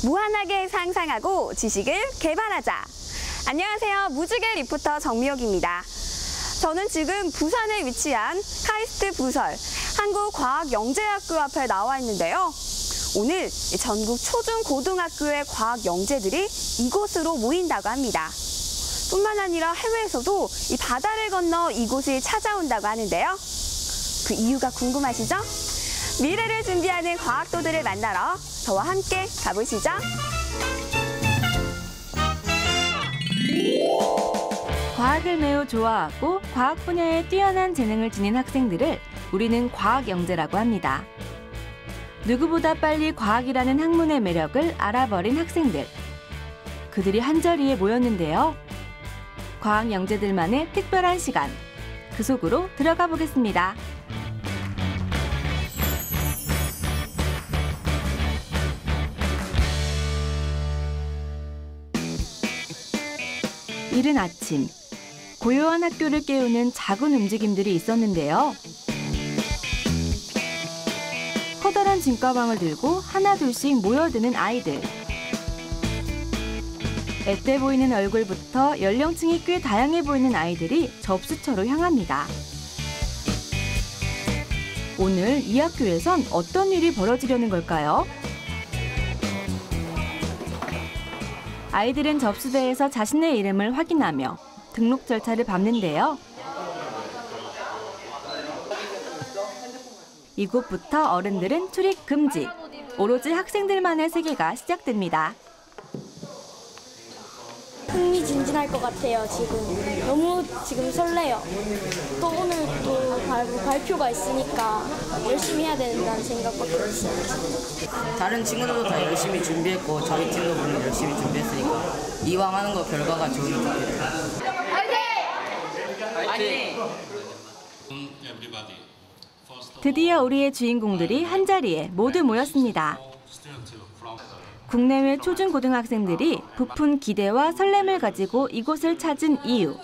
무한하게 상상하고 지식을 개발하자. 안녕하세요. 무지개 리포터 정미옥입니다. 저는 지금 부산에 위치한 카이스트 부설 한국과학영재학교 앞에 나와 있는데요. 오늘 전국 초중고등학교의 과학영재들이 이곳으로 모인다고 합니다. 뿐만 아니라 해외에서도 이 바다를 건너 이곳을 찾아온다고 하는데요. 그 이유가 궁금하시죠? 미래를 준비하는 과학도들을 만나러 저와 함께 가보시죠. 과학을 매우 좋아하고 과학 분야에 뛰어난 재능을 지닌 학생들을 우리는 과학영재라고 합니다. 누구보다 빨리 과학이라는 학문의 매력을 알아버린 학생들. 그들이 한자리에 모였는데요. 과학영재들만의 특별한 시간. 그 속으로 들어가 보겠습니다. 이른 아침, 고요한 학교를 깨우는 작은 움직임들이 있었는데요. 커다란 짐가방을 들고 하나둘씩 모여드는 아이들. 앳돼 보이는 얼굴부터 연령층이 꽤 다양해 보이는 아이들이 접수처로 향합니다. 오늘 이 학교에선 어떤 일이 벌어지려는 걸까요? 아이들은 접수대에서 자신의 이름을 확인하며 등록 절차를 밟는데요. 이곳부터 어른들은 출입 금지. 오로지 학생들만의 세계가 시작됩니다. 흥미진진할 것 같아요. 너무 설레요. 또 오늘 또 발표가 있으니까 열심히 해야 된다는 생각밖에 없어요. 다른 친구들도 다 열심히 준비했고 저희 팀도 물론 열심히 준비했으니까 이왕 하는 거 결과가 좋으면 좋겠어요. 화이팅! 드디어 우리의 주인공들이 한자리에 모두 모였습니다. 국내외 초중고등학생들이 부푼 기대와 설렘을 가지고 이곳을 찾은 이유.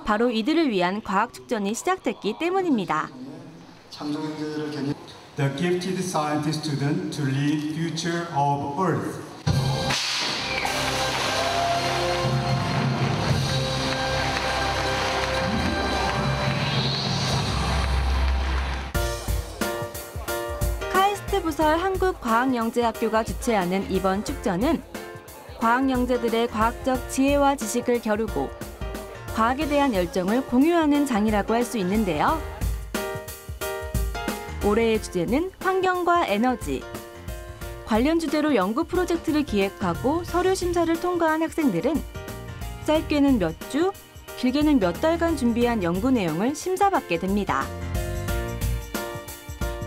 바로 이들을 위한 과학축전이 시작됐기 때문입니다. The gifted scientist student to lead future of Earth. 카이스트 부설 한국과학영재학교가 주최하는 이번 축전은 과학영재들의 과학적 지혜와 지식을 겨루고 과학에 대한 열정을 공유하는 장이라고 할 수 있는데요. 올해의 주제는 환경과 에너지. 관련 주제로 연구 프로젝트를 기획하고 서류 심사를 통과한 학생들은 짧게는 몇 주, 길게는 몇 달간 준비한 연구 내용을 심사받게 됩니다.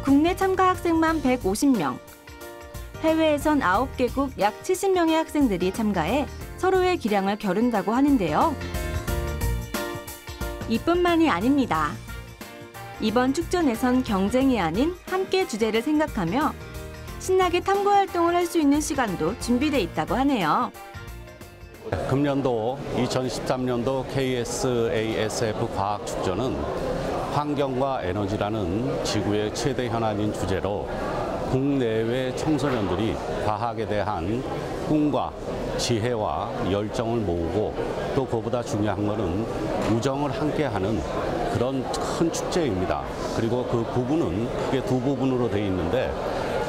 국내 참가 학생만 150명, 해외에선 9개국 약 70명의 학생들이 참가해 서로의 기량을 겨룬다고 하는데요. 이뿐만이 아닙니다. 이번 축전에선 경쟁이 아닌 함께 주제를 생각하며 신나게 탐구 활동을 할 수 있는 시간도 준비돼 있다고 하네요. 금년도 2013년도 KSASF 과학축전은 환경과 에너지라는 지구의 최대 현안인 주제로 국내외 청소년들이 과학에 대한 꿈과 지혜와 열정을 모으고 또 그보다 중요한 것은 우정을 함께하는 그런 큰 축제입니다. 그리고 그 부분은 크게 두 부분으로 되어 있는데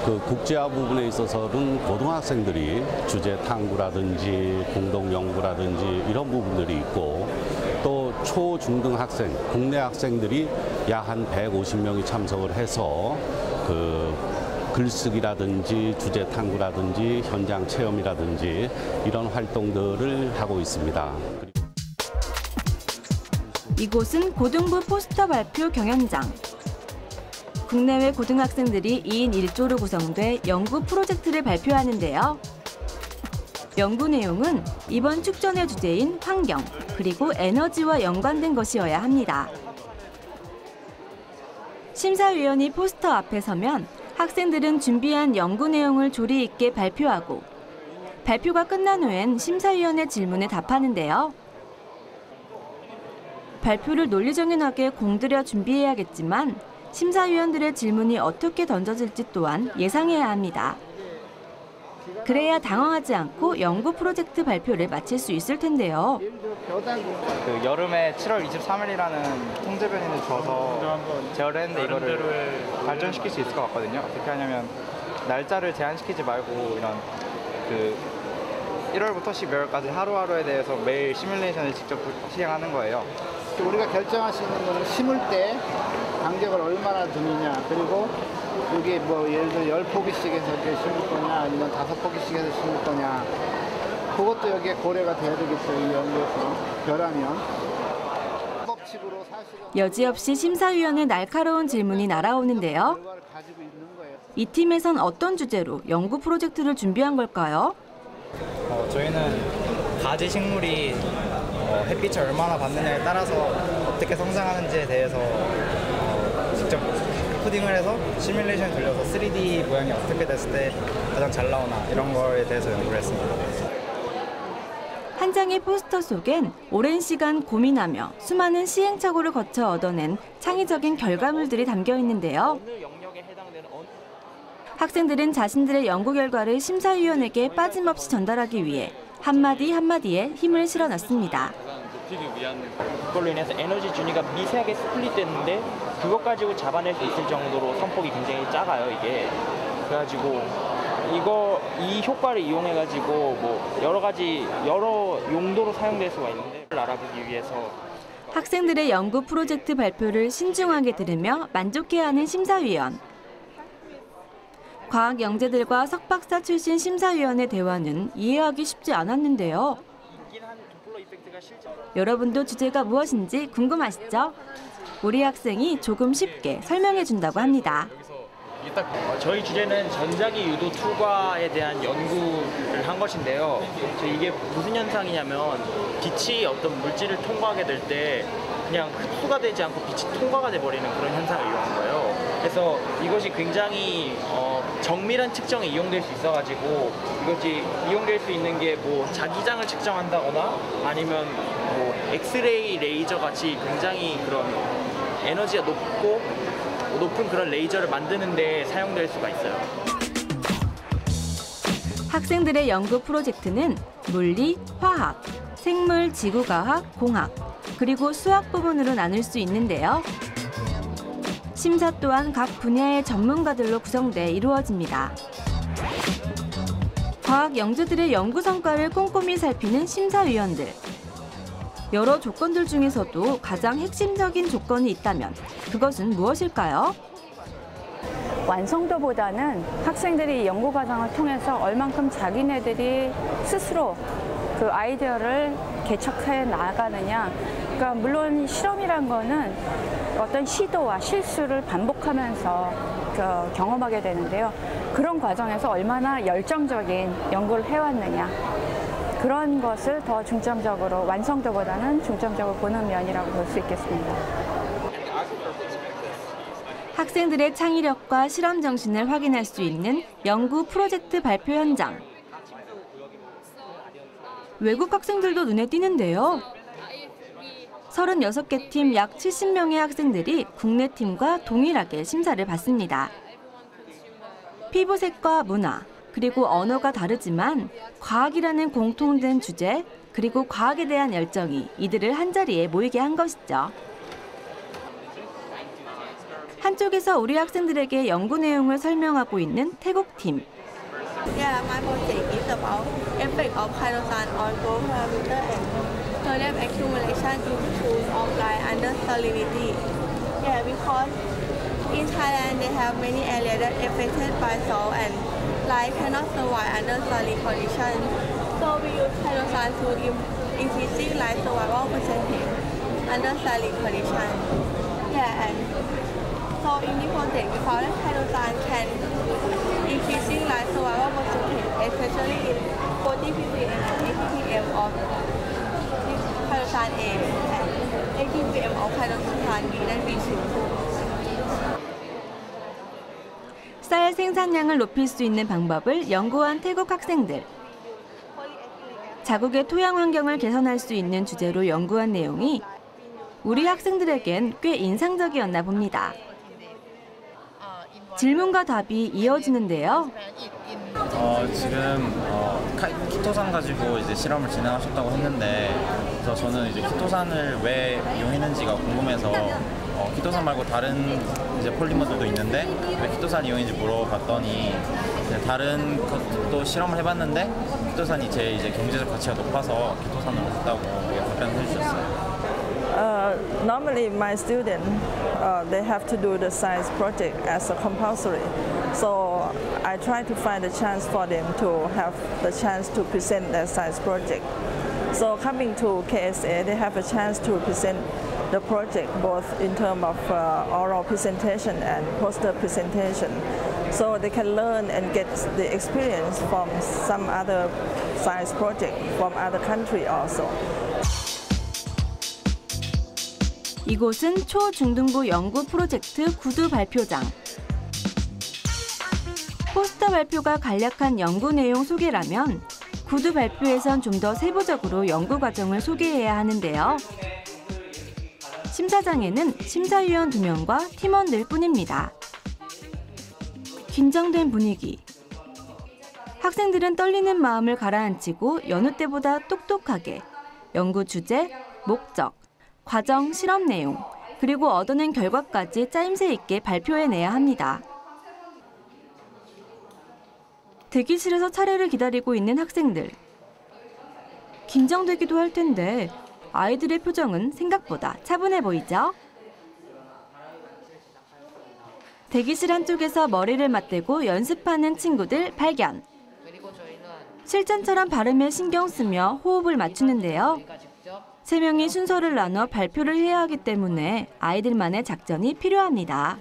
그 국제화 부분에 있어서는 고등학생들이 주제 탐구라든지 공동 연구라든지 이런 부분들이 있고 또 초, 중등 학생, 국내 학생들이 약 한 150명이 참석을 해서 그 글쓰기라든지 주제 탐구라든지 현장 체험이라든지 이런 활동들을 하고 있습니다. 이곳은 고등부 포스터 발표 경연장. 국내외 고등학생들이 2인 1조로 구성돼 연구 프로젝트를 발표하는데요. 연구 내용은 이번 축전의 주제인 환경, 그리고 에너지와 연관된 것이어야 합니다. 심사위원이 포스터 앞에 서면 학생들은 준비한 연구 내용을 조리 있게 발표하고 발표가 끝난 후엔 심사위원의 질문에 답하는데요. 발표를 논리정연하게 공들여 준비해야겠지만 심사위원들의 질문이 어떻게 던져질지 또한 예상해야 합니다. 그래야 당황하지 않고 연구 프로젝트 발표를 마칠 수 있을 텐데요. 그 여름에 7월 23일이라는 통제변이를 줘서 제어를 했는데 이거를 발전시킬 수 있을 것 같거든요. 어떻게 하냐면 날짜를 제한시키지 말고 이런 그 1월부터 12월까지 하루하루에 대해서 매일 시뮬레이션을 직접 시행하는 거예요. 우리가 결정할 수 있는 거는 심을 때 간격을 얼마나 두느냐, 그리고 여기 뭐 예를 들어 10포기씩 해서 이렇게 심을 거냐, 아니면 5포기씩 해서 심을 거냐, 그것도 여기에 고려가 돼야 되겠죠. 이 연구에서 별하면 법칙으로 사실은 여지없이 심사위원의 날카로운 질문이 날아오는데요. 결과를 가지고 있는 거예요. 이 팀에선 어떤 주제로 연구 프로젝트를 준비한 걸까요? 저희는 가지 식물이 햇빛을 얼마나 받느냐에 따라서 어떻게 성장하는지에 대해서 직접 코딩을 해서 시뮬레이션 돌려서 3D 모양이 어떻게 됐을 때 가장 잘 나오나 이런 거에 대해서 연구를 했습니다. 한 장의 포스터 속엔 오랜 시간 고민하며 수많은 시행착오를 거쳐 얻어낸 창의적인 결과물들이 담겨 있는데요. 학생들은 자신들의 연구 결과를 심사위원에게 빠짐없이 전달하기 위해 한마디 한마디에 힘을 실어놨습니다. 그걸로 인해서 에너지 준위가 미세하게 스플릿됐는데 그것 가지고 잡아낼 수 있을 정도로 선폭이 굉장히 작아요, 이게. 그래가지고 이 효과를 이용해가지고 뭐 여러 용도로 사용될 수가 있는데 알아보기 위해서 학생들의 연구 프로젝트 발표를 신중하게 들으며 만족해하는 심사위원. 과학 영재들과 석박사 출신 심사위원의 대화는 이해하기 쉽지 않았는데요. 여러분도 주제가 무엇인지 궁금하시죠? 우리 학생이 조금 쉽게 설명해 준다고 합니다. 저희 주제는 전자기 유도 투과에 대한 연구를 한 것인데요. 이게 무슨 현상이냐면 빛이 어떤 물질을 통과하게 될 때 그냥 흡수가 되지 않고 빛이 통과가 돼버리는 그런 현상을 이용한 거예요. 그래서 이것이 굉장히 정밀한 측정에 이용될 수 있어가지고 이것이 이용될 수 있는 게 뭐 자기장을 측정한다거나 아니면 뭐 엑스레이 레이저 같이 굉장히 그런 에너지가 높은 그런 레이저를 만드는 데 사용될 수가 있어요. 학생들의 연구 프로젝트는 물리, 화학, 생물, 지구과학, 공학, 그리고 수학 부분으로 나눌 수 있는데요. 심사 또한 각 분야의 전문가들로 구성돼 이루어집니다. 과학 영재들의 연구 성과를 꼼꼼히 살피는 심사위원들. 여러 조건들 중에서도 가장 핵심적인 조건이 있다면 그것은 무엇일까요? 완성도보다는 학생들이 연구 과정을 통해서 얼만큼 자기네들이 스스로 그 아이디어를 개척해 나가느냐. 그러니까 물론 실험이란 거는 어떤 시도와 실수를 반복하면서 경험하게 되는데요. 그런 과정에서 얼마나 열정적인 연구를 해왔느냐. 그런 것을 더 중점적으로 완성도보다는 중점적으로 보는 면이라고 볼 수 있겠습니다. 학생들의 창의력과 실험 정신을 확인할 수 있는 연구 프로젝트 발표 현장. 외국 학생들도 눈에 띄는데요. 36개 팀 약 70명의 학생들이 국내 팀과 동일하게 심사를 받습니다. 피부색과 문화, 그리고 언어가 다르지만 과학이라는 공통된 주제, 그리고 과학에 대한 열정이 이들을 한자리에 모이게 한 것이죠. 한쪽에서 우리 학생들에게 연구 내용을 설명하고 있는 태국 팀. Yeah, my project is about effect of hydrogen on growth parameter and sodium accumulation in pools of lime under salinity. Yeah, because in Thailand they have many areas that affected by salt and lime cannot survive under saline conditions. So we use hydrogen to increasing lime survival percentage under saline conditions. Yeah, and so in the project we found that hydrogen can increasing lime survival percentage, especially in 40 ppm and 80 ppm of hydrogen A and 80 ppm of hydrogen B that we choose. 쌀 생산량을 높일 수 있는 방법을 연구한 태국 학생들. 자국의 토양 환경을 개선할 수 있는 주제로 연구한 내용이 우리 학생들에겐 꽤 인상적이었나 봅니다. 질문과 답이 이어지는데요. 지금 키토산 가지고 이제 실험을 진행하셨다고 했는데, 그래서 저는 이제 키토산을 왜 이용했는지가 궁금해서 키토산 말고 다른 이제 폴리머들도 있는데 왜 키토산 이용인지 물어봤더니 다른 것도 실험을 해봤는데 키토산이 제 이제 경제적 가치가 높아서 키토산으로 했다고 답변을 해주셨어요. Normally, my students they have to do the science project as a compulsory. So I try to find a chance for them to have the chance to present their science project. So coming to KSA, they have a chance to present the project both in terms of oral presentation and poster presentation. So they can learn and get the experience from some other science project from other country also. 이곳은 초중등부 연구 프로젝트 구두 발표장. 포스터 발표가 간략한 연구 내용 소개라면 구두 발표에선 좀 더 세부적으로 연구 과정을 소개해야 하는데요. 심사장에는 심사위원 2명과 팀원들 뿐입니다. 긴장된 분위기. 학생들은 떨리는 마음을 가라앉히고 여느 때보다 똑똑하게 연구 주제, 목적, 과정, 실험 내용, 그리고 얻어낸 결과까지 짜임새 있게 발표해내야 합니다. 대기실에서 차례를 기다리고 있는 학생들. 긴장되기도 할 텐데 아이들의 표정은 생각보다 차분해 보이죠? 대기실 한쪽에서 머리를 맞대고 연습하는 친구들 발견. 실전처럼 발음에 신경 쓰며 호흡을 맞추는데요. 3명이 순서를 나눠 발표를 해야 하기 때문에 아이들만의 작전이 필요합니다.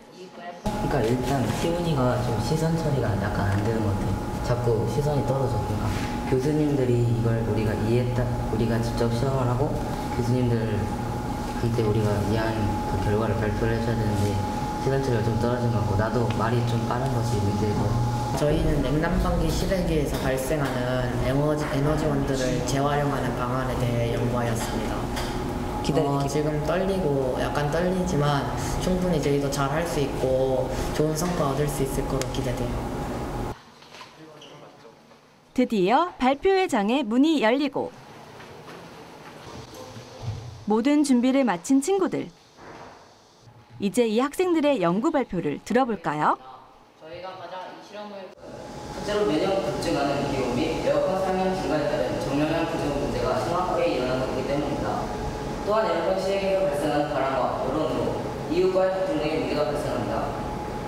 그러니까 일단 태훈이가 좀 시선 처리가 약간 안 되는 것 같아요. 자꾸 시선이 떨어져. 그러니까 교수님들이 이걸 우리가 이해했다, 우리가 직접 시험을 하고 교수님들한테 우리가 이해한 그 결과를 발표를 해줘야 되는데 시선 처리가 좀 떨어진 것 같고 나도 말이 좀 빠른 것이 문제고. 저희는 냉난방기 실외기에서 발생하는 에너지원들을 재활용하는 방안에 대해 연구하였습니다. 지금 약간 떨리지만 충분히 저희도 잘 할 수 있고 좋은 성과 얻을 수 있을 거로 기대돼요. 드디어 발표회장의 문이 열리고 모든 준비를 마친 친구들. 이제 이 학생들의 연구 발표를 들어볼까요? 저희가 가장 이 실험을 실제로 매년 급증하는 기온 및 에어컨 사용 증가에 따른 정량량 부족 문제가 심각하게 일어나고 있기 때문입니다. 또한 에어컨 실외기에서 발생하는 바람과 여론으로 이웃과의 소통 등의 문제가 발생합니다.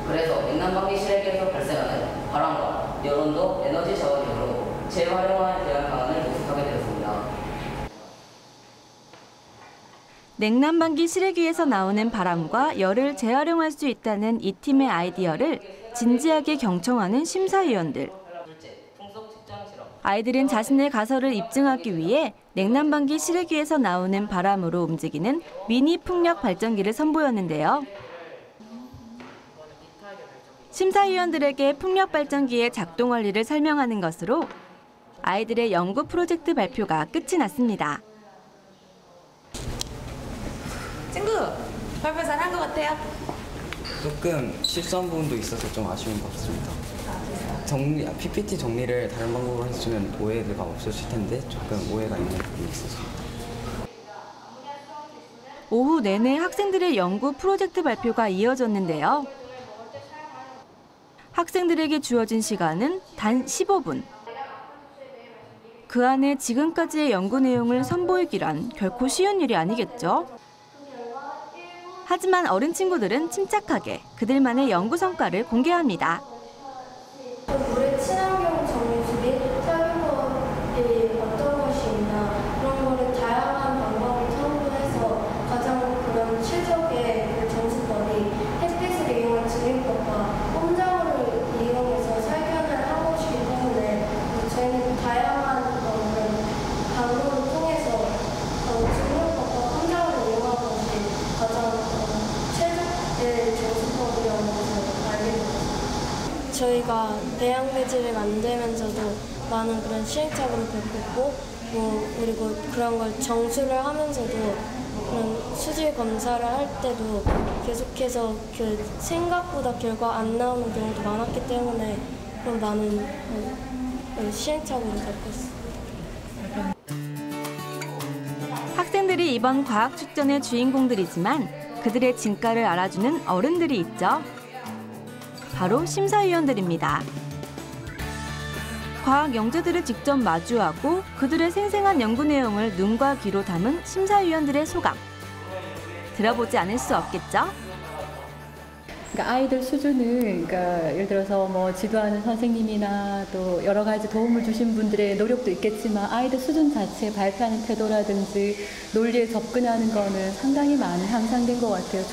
그래서 냉난방기 실외기에서 발생하는 바람과 여론도 에너지 자원으로 재활용에 대한 방안을 모색하게 되었습니다. 냉난방기 실외기에서 나오는 바람과 열을 재활용할 수 있다는 이 팀의 아이디어를 진지하게 경청하는 심사위원들. 아이들은 자신의 가설을 입증하기 위해 냉난방기 실외기에서 나오는 바람으로 움직이는 미니 풍력 발전기를 선보였는데요. 심사위원들에게 풍력 발전기의 작동 원리를 설명하는 것으로 아이들의 연구 프로젝트 발표가 끝이 났습니다. 친구, 발표 잘한 것 같아요? 조금 실수한 부분도 있어서 좀 아쉬운 것 같습니다. PPT 정리를 다른 방법으로 했으면 오해가 없었을 텐데 조금 오해가 있는 부분이 있었습니다. 오후 내내 학생들의 연구 프로젝트 발표가 이어졌는데요. 학생들에게 주어진 시간은 단 15분. 그 안에 지금까지의 연구 내용을 선보이기란 결코 쉬운 일이 아니겠죠? 하지만 어린 친구들은 침착하게 그들만의 연구 성과를 공개합니다. 물의 친환경 정수 및 사용법이 어떤 것이 있나 그런 거를 다양한 방법을 탐구해서 가장 그런 최적의 그 정수법이 햇빛을 이용한 증류법과 홈자원을 이용해서 살균을 하고 있기 때문에 저희는 다양한 방법을 통해서 증류법과 홈자원을 이용한 것이 가장 최적의 정수법이라는 것을 알게 되었습니다. 저희가 배양 배지를 만들면서도 많은 그런 시행착오를 겪었고 그리고 그런 걸 정수를 하면서도 그런 수질 검사를 할 때도 계속해서 그 생각보다 결과 안 나오는 경우도 많았기 때문에 그런 많은 시행착오를 겪고 있어요. 학생들이 이번 과학 축전의 주인공들이지만 그들의 진가를 알아주는 어른들이 있죠. 바로 심사위원들입니다. 과학 영재들을 직접 마주하고 그들의 생생한 연구 내용을 눈과 귀로 담은 심사위원들의 소감. 들어보지 않을 수 없겠죠? 그러니까 아이들 수준은 그러니까 예를 들어서 뭐 지도하는 선생님이나 또 여러 가지 도움을 주신 분들의 노력도 있겠지만 아이들 수준 자체 발표하는 태도라든지 논리에 접근하는 거는 상당히 많이 향상된 것 같아요.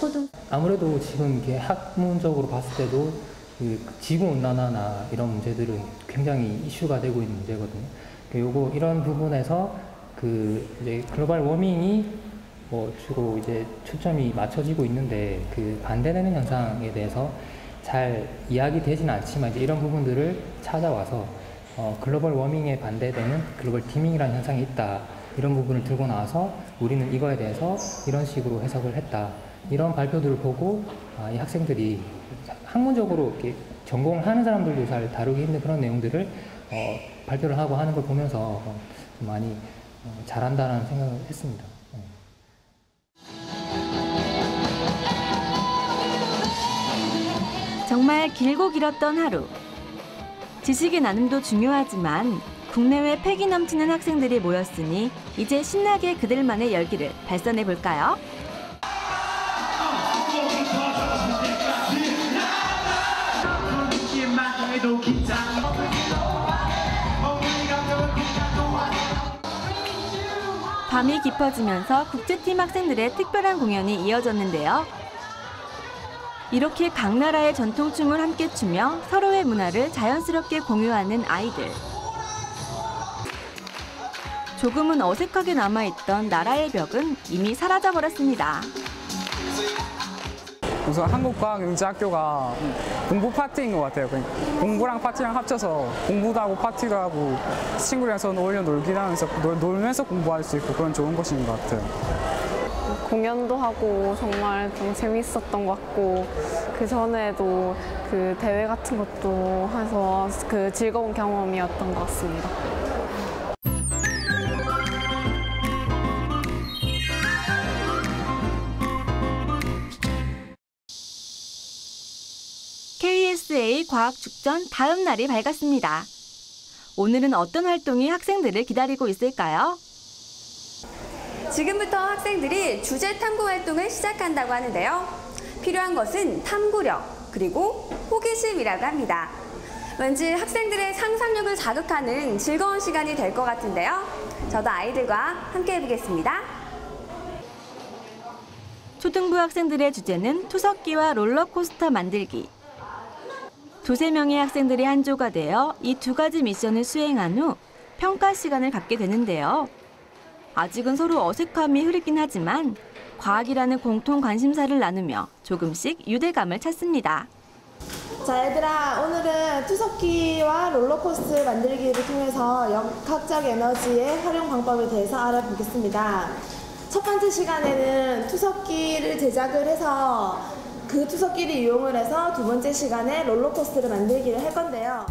아무래도 지금 이게 학문적으로 봤을 때도 그 지구 온난화나 이런 문제들은 굉장히 이슈가 되고 있는 문제거든요. 요거 이런 부분에서 그 이제 글로벌 워밍이 주로 이제 초점이 맞춰지고 있는데 그 반대되는 현상에 대해서 잘 이야기되지는 않지만 이제 이런 부분들을 찾아와서 글로벌 워밍에 반대되는 글로벌 디밍이라는 현상이 있다. 이런 부분을 들고 나와서 우리는 이거에 대해서 이런 식으로 해석을 했다. 이런 발표들을 보고 이 학생들이 학문적으로 이렇게 전공을 하는 사람들도 잘 다루기 힘든 그런 내용들을 발표를 하고 하는 걸 보면서 많이 잘한다는 생각을 했습니다. 정말 길고 길었던 하루. 지식의 나눔도 중요하지만 국내외 패기 넘치는 학생들이 모였으니 이제 신나게 그들만의 열기를 발산해 볼까요? 밤이 깊어지면서 국제팀 학생들의 특별한 공연이 이어졌는데요. 이렇게 각 나라의 전통춤을 함께 추며 서로의 문화를 자연스럽게 공유하는 아이들. 조금은 어색하게 남아있던 나라의 벽은 이미 사라져버렸습니다. 우선 한국과학영재학교가 공부 파티인 것 같아요. 공부랑 파티랑 합쳐서 공부도 하고 파티도 하고 친구들이랑 어울려 놀기도 하면서 놀면서 공부할 수 있고 그런 좋은 곳인 것 같아요. 공연도 하고 정말 좀 재밌었던 것 같고 그 전에도 그 대회 같은 것도 해서 그 즐거운 경험이었던 것 같습니다. KSA 과학축전 다음 날이 밝았습니다. 오늘은 어떤 활동이 학생들을 기다리고 있을까요? 지금부터 학생들이 주제 탐구 활동을 시작한다고 하는데요. 필요한 것은 탐구력, 그리고 호기심이라고 합니다. 왠지 학생들의 상상력을 자극하는 즐거운 시간이 될 것 같은데요. 저도 아이들과 함께 해보겠습니다. 초등부 학생들의 주제는 투석기와 롤러코스터 만들기. 두세 명의 학생들이 한 조가 되어 이 두 가지 미션을 수행한 후 평가 시간을 갖게 되는데요. 아직은 서로 어색함이 흐르긴 하지만 과학이라는 공통 관심사를 나누며 조금씩 유대감을 찾습니다. 자, 얘들아, 오늘은 투석기와 롤러코스터 만들기를 통해서 역학적 에너지의 활용 방법에 대해서 알아보겠습니다. 첫 번째 시간에는 투석기를 제작을 해서 그 투석기를 이용을 해서 두 번째 시간에 롤러코스터를 만들기를 할 건데요.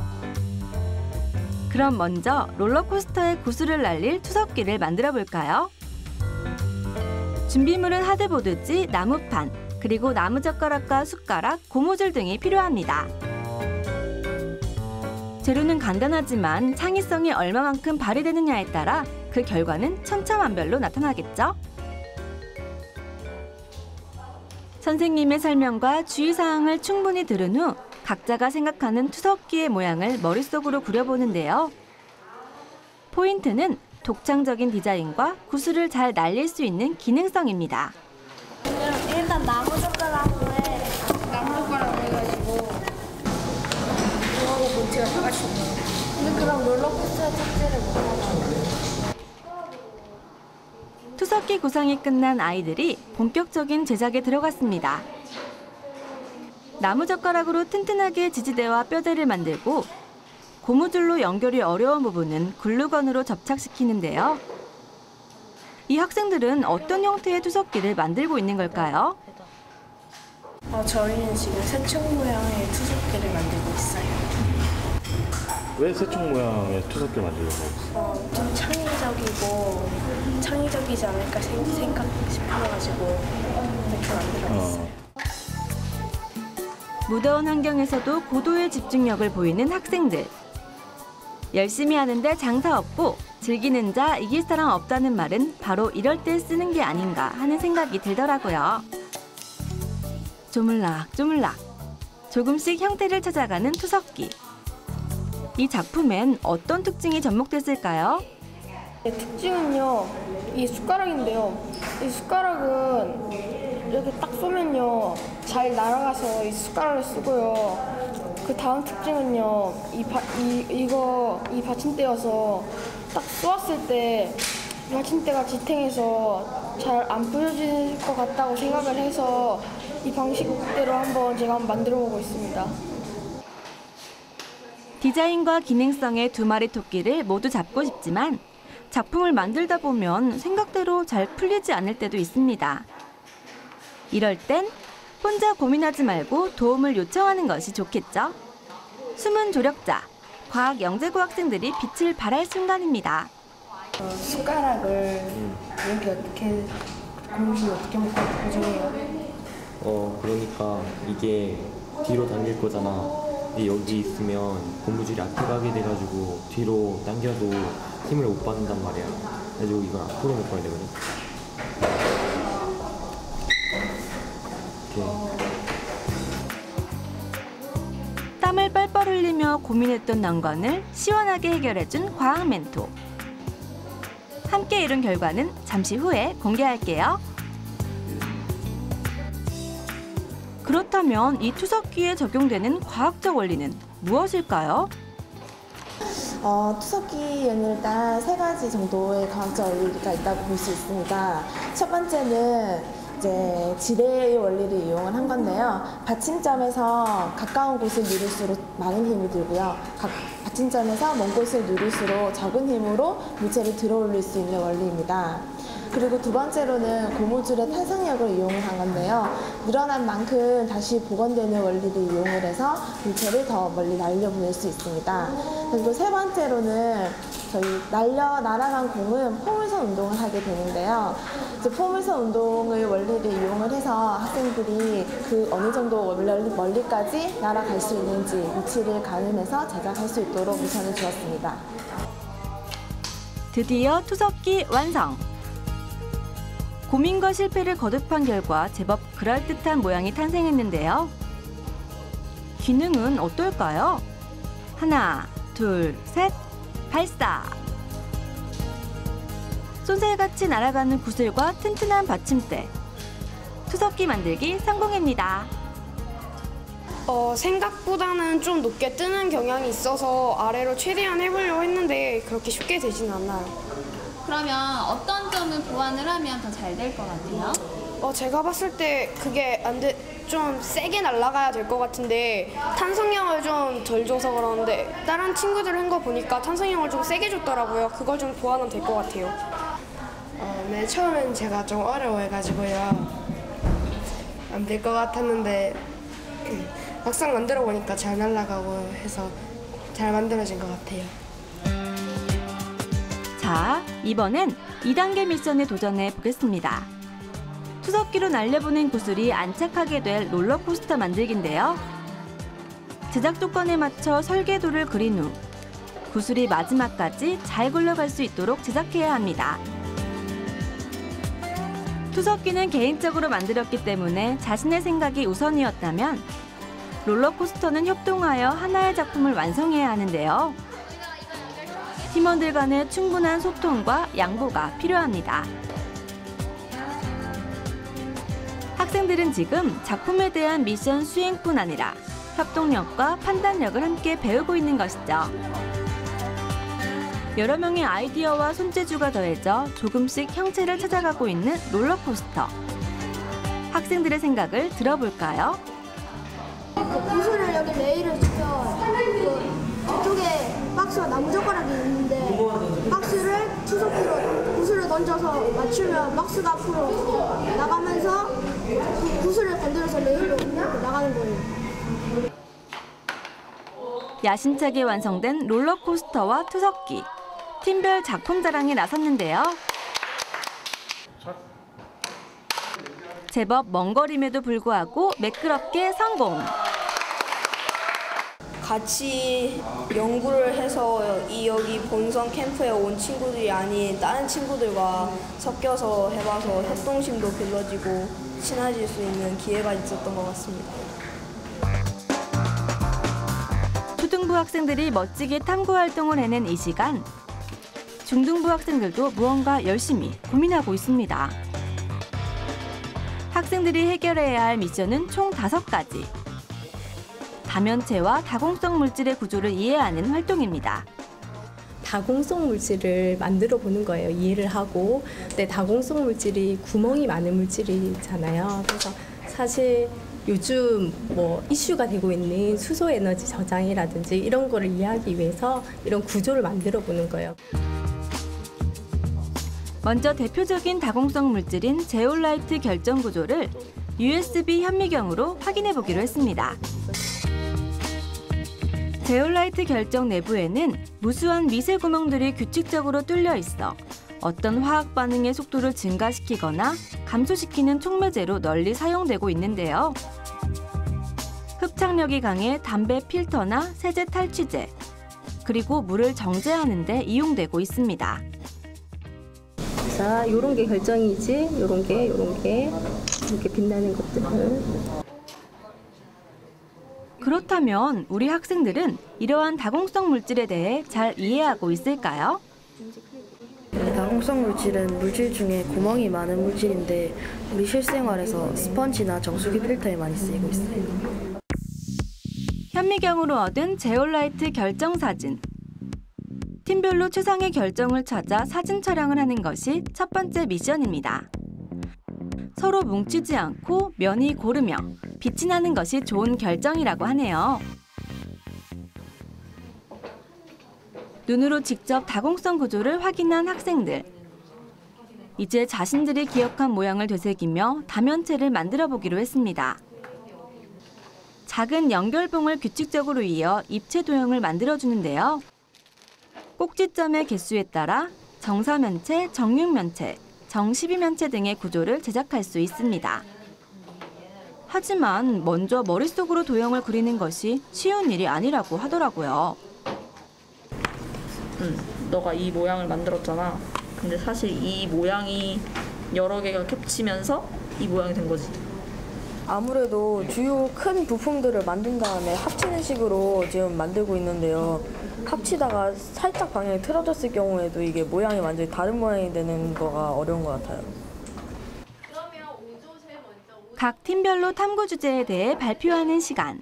그럼 먼저 롤러코스터의 구슬을 날릴 투석기를 만들어 볼까요? 준비물은 하드보드지, 나무판, 그리고 나무젓가락과 숟가락, 고무줄 등이 필요합니다. 재료는 간단하지만 창의성이 얼마만큼 발휘되느냐에 따라 그 결과는 천차만별로 나타나겠죠? 선생님의 설명과 주의사항을 충분히 들은 후 각자가 생각하는 투석기의 모양을 머릿속으로 그려보는데요. 포인트는 독창적인 디자인과 구슬을 잘 날릴 수 있는 기능성입니다. 일단 나무젓가락으로 해가지고 이거하고 본체가 다 같이 있네요. 근데 그럼 롤러코스터 탑재를 못하잖아요. 투석기 구상이 끝난 아이들이 본격적인 제작에 들어갔습니다. 나무젓가락으로 튼튼하게 지지대와 뼈대를 만들고 고무줄로 연결이 어려운 부분은 글루건으로 접착시키는데요. 이 학생들은 어떤 형태의 투석기를 만들고 있는 걸까요? 저희는 지금 새총 모양의 투석기를 만들고 있어요. 왜 새총 모양의 투석기를 만들려고 하셨어요? 좀 창의적이지 않을까 생각 싶어가지고 이렇게 만들어봤어요. 무더운 환경에서도 고도의 집중력을 보이는 학생들. 열심히 하는데 장사 없고 즐기는 자 이길 사람 없다는 말은 바로 이럴 때 쓰는 게 아닌가 하는 생각이 들더라고요. 조물락조물락 조금씩 형태를 찾아가는 투석기. 이 작품엔 어떤 특징이 접목됐을까요? 특징은요, 이 숟가락인데요. 이 숟가락은 이렇게 딱 쏘면요, 잘 날아가서 이 숟가락을 쓰고요. 그 다음 특징은요, 이 받침대여서 딱 쏘았을 때 이 받침대가 지탱해서 잘 안 부러질 것 같다고 생각을 해서 이 방식대로 제가 한번 만들어보고 있습니다. 디자인과 기능성의 두 마리 토끼를 모두 잡고 싶지만 작품을 만들다 보면 생각대로 잘 풀리지 않을 때도 있습니다. 이럴 땐 혼자 고민하지 말고 도움을 요청하는 것이 좋겠죠? 숨은 조력자, 과학 영재고 학생들이 빛을 발할 순간입니다. 숟가락을 여기 어떻게 공기 어떻게 먹고 고정해요? 그러니까 이게 뒤로 당길 거잖아. 근데 여기 있으면 고무줄이 앞에 가게 돼가지고 뒤로 당겨도 힘을 못 받는단 말이야. 그래서 이걸 앞으로 묶어야 되거든. 이렇게. 땀을 뻘뻘 흘리며 고민했던 난관을 시원하게 해결해준 과학 멘토. 함께 이룬 결과는 잠시 후에 공개할게요. 그렇다면 이 투석기에 적용되는 과학적 원리는 무엇일까요? 투석기에는 일단 3가지 정도의 과학적 원리가 있다고 볼 수 있습니다. 첫 번째는 이제 지뢰의 원리를 이용을 한 건데요. 받침점에서 가까운 곳을 누를수록 많은 힘이 들고요. 받침점에서 먼 곳을 누를수록 적은 힘으로 물체를 들어올릴 수 있는 원리입니다. 그리고 두 번째로는 고무줄의 탄성력을 이용을 한 건데요. 늘어난 만큼 다시 복원되는 원리를 이용을 해서 물체를 더 멀리 날려보낼 수 있습니다. 그리고 세 번째로는 저희 날아간 공은 포물선 운동을 하게 되는데요. 이제 포물선 운동의 원리를 이용을 해서 학생들이 그 어느 정도 멀리까지 날아갈 수 있는지 위치를 가늠해서 제작할 수 있도록 미션을 주었습니다. 드디어 투석기 완성! 고민과 실패를 거듭한 결과 제법 그럴듯한 모양이 탄생했는데요. 기능은 어떨까요? 하나, 둘, 셋, 발사! 쏜살같이 날아가는 구슬과 튼튼한 받침대. 투석기 만들기 성공입니다. 생각보다는 좀 높게 뜨는 경향이 있어서 아래로 최대한 해보려고 했는데 그렇게 쉽게 되진 않아요. 그러면 어떤 점을 보완을 하면 더 잘 될 것 같아요? 제가 봤을 때 그게 좀 세게 날아가야 될 것 같은데 탄성력을 좀 덜 줘서 그러는데 다른 친구들 한 거 보니까 탄성력을 좀 세게 줬더라고요. 그걸 좀 보완하면 될 것 같아요. 네, 처음엔 제가 좀 어려워해가지고요. 안 될 것 같았는데 막상 만들어 보니까 잘 날아가고 해서 잘 만들어진 것 같아요. 자, 이번엔 2단계 미션에 도전해 보겠습니다. 투석기로 날려보낸 구슬이 안착하게 될 롤러코스터 만들기인데요. 제작 조건에 맞춰 설계도를 그린 후 구슬이 마지막까지 잘 굴러갈 수 있도록 제작해야 합니다. 투석기는 개인적으로 만들었기 때문에 자신의 생각이 우선이었다면 롤러코스터는 협동하여 하나의 작품을 완성해야 하는데요. 팀원들 간의 충분한 소통과 양보가 필요합니다. 학생들은 지금 작품에 대한 미션 수행뿐 아니라 협동력과 판단력을 함께 배우고 있는 것이죠. 여러 명의 아이디어와 손재주가 더해져 조금씩 형체를 찾아가고 있는 롤러코스터. 학생들의 생각을 들어볼까요? 구슬을 여기 레일을 주면 저쪽에 박스가 나무젓가락이 있는데 박스를 투석기로 구슬을 던져서 맞추면 박스가 앞으로 나가면서 구슬을 건드려서 레일로 나가는 거예요. 야심차게 완성된 롤러코스터와 투석기, 팀별 작품 자랑에 나섰는데요. 제법 먼 거림에도 불구하고 매끄럽게 성공. 같이 연구를 해서 여기 본선 캠프에 온 친구들이 아닌 다른 친구들과 섞여서 해봐서 협동심도 길러지고 친해질 수 있는 기회가 있었던 것 같습니다. 초등부 학생들이 멋지게 탐구 활동을 해낸 이 시간. 중등부 학생들도 무언가 열심히 고민하고 있습니다. 학생들이 해결해야 할 미션은 총 5가지. 다면체와 다공성 물질의 구조를 이해하는 활동입니다. 다공성 물질을 만들어 보는 거예요. 이해를 하고. 근데 다공성 물질이 구멍이 많은 물질이잖아요. 그래서 사실 요즘 뭐 이슈가 되고 있는 수소 에너지 저장이라든지 이런 거를 이해하기 위해서 이런 구조를 만들어 보는 거예요. 먼저 대표적인 다공성 물질인 제올라이트 결정 구조를 USB 현미경으로 확인해 보기로 했습니다. 제올라이트 결정 내부에는 무수한 미세 구멍들이 규칙적으로 뚫려 있어 어떤 화학 반응의 속도를 증가시키거나 감소시키는 촉매제로 널리 사용되고 있는데요. 흡착력이 강해 담배 필터나 세제 탈취제, 그리고 물을 정제하는 데 이용되고 있습니다. 자, 요런 게 결정이지, 요런 게 이렇게 빛나는 것들을. 그렇다면 우리 학생들은 이러한 다공성 물질에 대해 잘 이해하고 있을까요? 다공성 물질은 물질 중에 구멍이 많은 물질인데 우리 실생활에서 스펀지나 정수기 필터에 많이 쓰이고 있어요. 현미경으로 얻은 제올라이트 결정 사진. 팀별로 최상의 결정을 찾아 사진 촬영을 하는 것이 첫 번째 미션입니다. 서로 뭉치지 않고 면이 고르며 빛이 나는 것이 좋은 결정이라고 하네요. 눈으로 직접 다공성 구조를 확인한 학생들. 이제 자신들이 기억한 모양을 되새기며 다면체를 만들어 보기로 했습니다. 작은 연결봉을 규칙적으로 이어 입체 도형을 만들어주는데요. 꼭지점의 개수에 따라 정사면체, 정육면체, 정십이면체 등의 구조를 제작할 수 있습니다. 하지만 먼저 머릿속으로 도형을 그리는 것이 쉬운 일이 아니라고 하더라고요. 너가 이 모양을 만들었잖아. 근데 사실 이 모양이 여러 개가 겹치면서 이 모양이 된 거지. 아무래도 주요 큰 부품들을 만든 다음에 합치는 식으로 지금 만들고 있는데요. 합치다가 살짝 방향이 틀어졌을 경우에도 이게 모양이 완전히 다른 모양이 되는 거가 어려운 것 같아요. 각 팀별로 탐구 주제에 대해 발표하는 시간.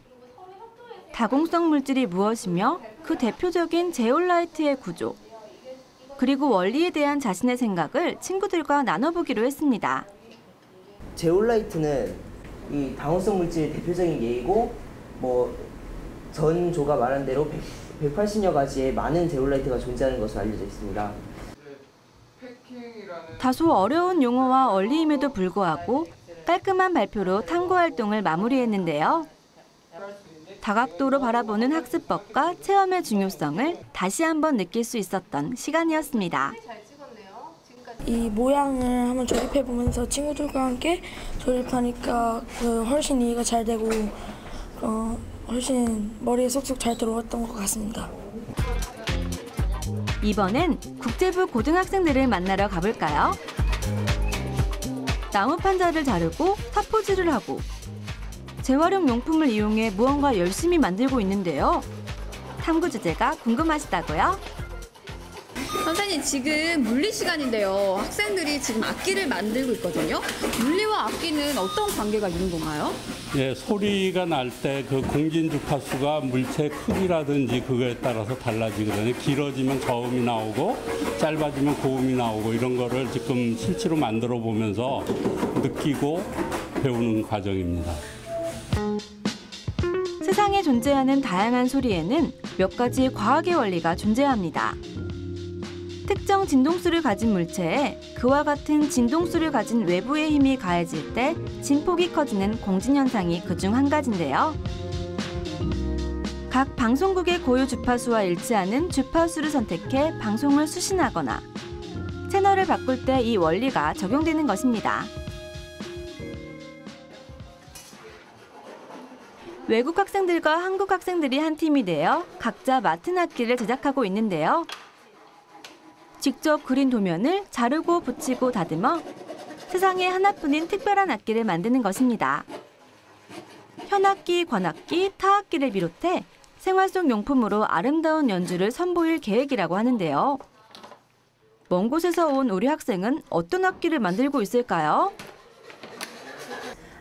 다공성 물질이 무엇이며 그 대표적인 제올라이트의 구조, 그리고 원리에 대한 자신의 생각을 친구들과 나눠보기로 했습니다. 제올라이트는 이 다공성 물질의 대표적인 예이고 전조가 말한 대로 180여 가지의 많은 제올라이트가 존재하는 것으로 알려져 있습니다. 다소 어려운 용어와 원리임에도 불구하고 깔끔한 발표로 탐구 활동을 마무리했는데요. 다각도로 바라보는 학습법과 체험의 중요성을 다시 한번 느낄 수 있었던 시간이었습니다. 이 모양을 한번 조립해보면서 친구들과 함께 조립하니까 훨씬 이해가 잘 되고 훨씬 머리에 쏙쏙 잘 들어왔던 것 같습니다. 이번엔 국제부 고등학생들을 만나러 가볼까요? 나무 판자를 자르고 타포질을 하고 재활용 용품을 이용해 무언가 열심히 만들고 있는데요. 탐구 주제가 궁금하시다고요? 선생님, 지금 물리 시간인데요. 학생들이 지금 악기를 만들고 있거든요. 물리와 악기는 어떤 관계가 있는 건가요? 예, 소리가 날 때 그 공진 주파수가 물체 크기라든지 그거에 따라서 달라지거든요. 길어지면 저음이 나오고 짧아지면 고음이 나오고 이런 거를 지금 실제로 만들어 보면서 느끼고 배우는 과정입니다. 세상에 존재하는 다양한 소리에는 몇 가지 과학의 원리가 존재합니다. 특정 진동수를 가진 물체에 그와 같은 진동수를 가진 외부의 힘이 가해질 때 진폭이 커지는 공진현상이 그중 한 가지인데요. 각 방송국의 고유 주파수와 일치하는 주파수를 선택해 방송을 수신하거나 채널을 바꿀 때 이 원리가 적용되는 것입니다. 외국 학생들과 한국 학생들이 한 팀이 되어 각자 맡은 악기를 제작하고 있는데요. 직접 그린 도면을 자르고 붙이고 다듬어 세상에 하나뿐인 특별한 악기를 만드는 것입니다. 현악기, 관악기, 타악기를 비롯해 생활 속 용품으로 아름다운 연주를 선보일 계획이라고 하는데요. 먼 곳에서 온 우리 학생은 어떤 악기를 만들고 있을까요?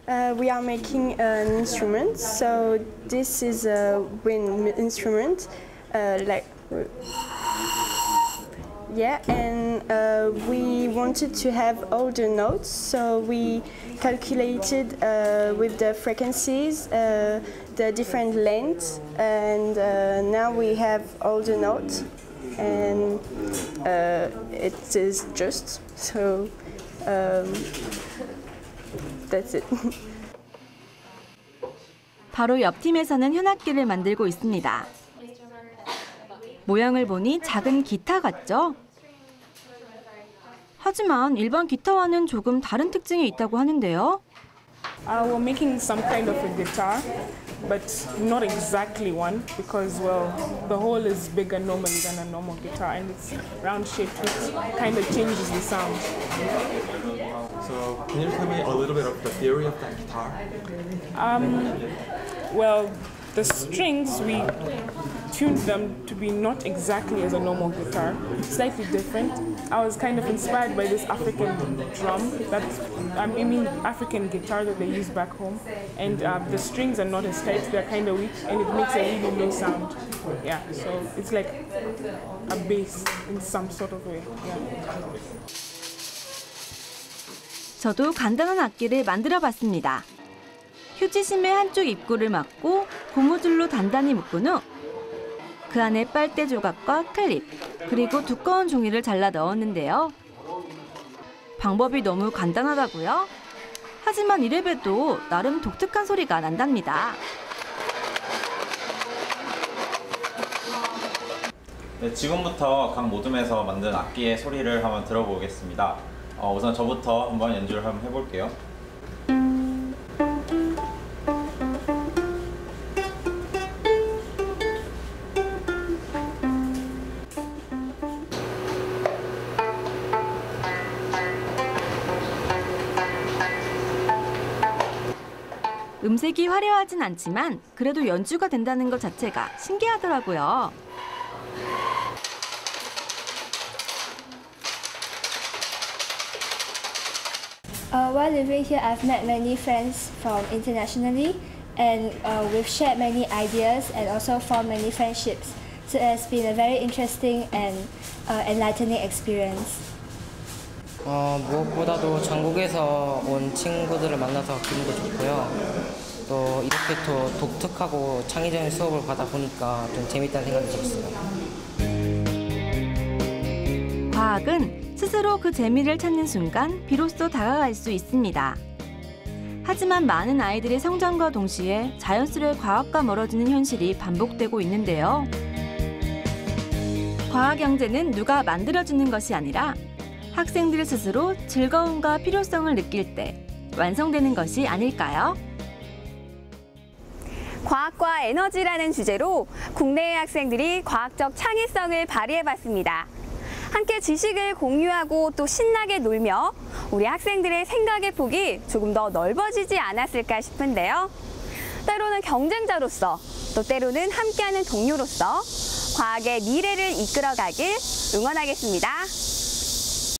We are making an instrument. So this is a wind instrument, and we wanted to have all the notes. So we calculated with the frequencies, the different lengths, and now we have all the notes, and it is just so. That's it. 바로 옆 팀에서는 현악기를 만들고 있습니다. 모양을 보니 작은 기타 같죠? 하지만 일반 기타와는 조금 다른 특징이 있다고 하는데요. We're making some kind of a guitar, but not exactly one because, well, the hole is bigger normally than a normal guitar and it's round shaped, which kind of changes the sound. So, can you tell me a little bit of the theory of that guitar? Well, the strings, we tuned them to be not exactly as a normal guitar, slightly different. I was kind of inspired by this African drum, African guitar that they use back home. And the strings are not as tight, they're kind of weak, and it makes a really low sound. Yeah, so it's like a bass in some sort of way. Yeah. 저도 간단한 악기를 만들어봤습니다. 휴지심의 한쪽 입구를 막고 고무줄로 단단히 묶은 후 그 안에 빨대 조각과 클립, 그리고 두꺼운 종이를 잘라 넣었는데요. 방법이 너무 간단하다고요? 하지만 이래봬도 나름 독특한 소리가 난답니다. 네, 지금부터 각 모둠에서 만든 악기의 소리를 한번 들어보겠습니다. 우선 저부터 한번 연주를 한번 해볼게요. 음색이 화려하진 않지만 그래도 연주가 된다는 것 자체가 신기하더라고요. While living here, I've met many friends from internationally, and we've shared many ideas and also formed many friendships. So it has been a very interesting and enlightening experience. 무엇보다도 전국에서 온 친구들을 만나서 기분도 좋고요. 또 이렇게 또 독특하고 창의적인 수업을 받아보니까 좀 재밌다는 생각이 들었어요. 과학은 스스로 그 재미를 찾는 순간 비로소 다가갈 수 있습니다. 하지만 많은 아이들의 성장과 동시에 자연스레 과학과 멀어지는 현실이 반복되고 있는데요. 과학 영재는 누가 만들어주는 것이 아니라 학생들 스스로 즐거움과 필요성을 느낄 때 완성되는 것이 아닐까요? 과학과 에너지라는 주제로 국내의 학생들이 과학적 창의성을 발휘해봤습니다. 함께 지식을 공유하고 또 신나게 놀며 우리 학생들의 생각의 폭이 조금 더 넓어지지 않았을까 싶은데요. 때로는 경쟁자로서 또 때로는 함께하는 동료로서 과학의 미래를 이끌어가길 응원하겠습니다.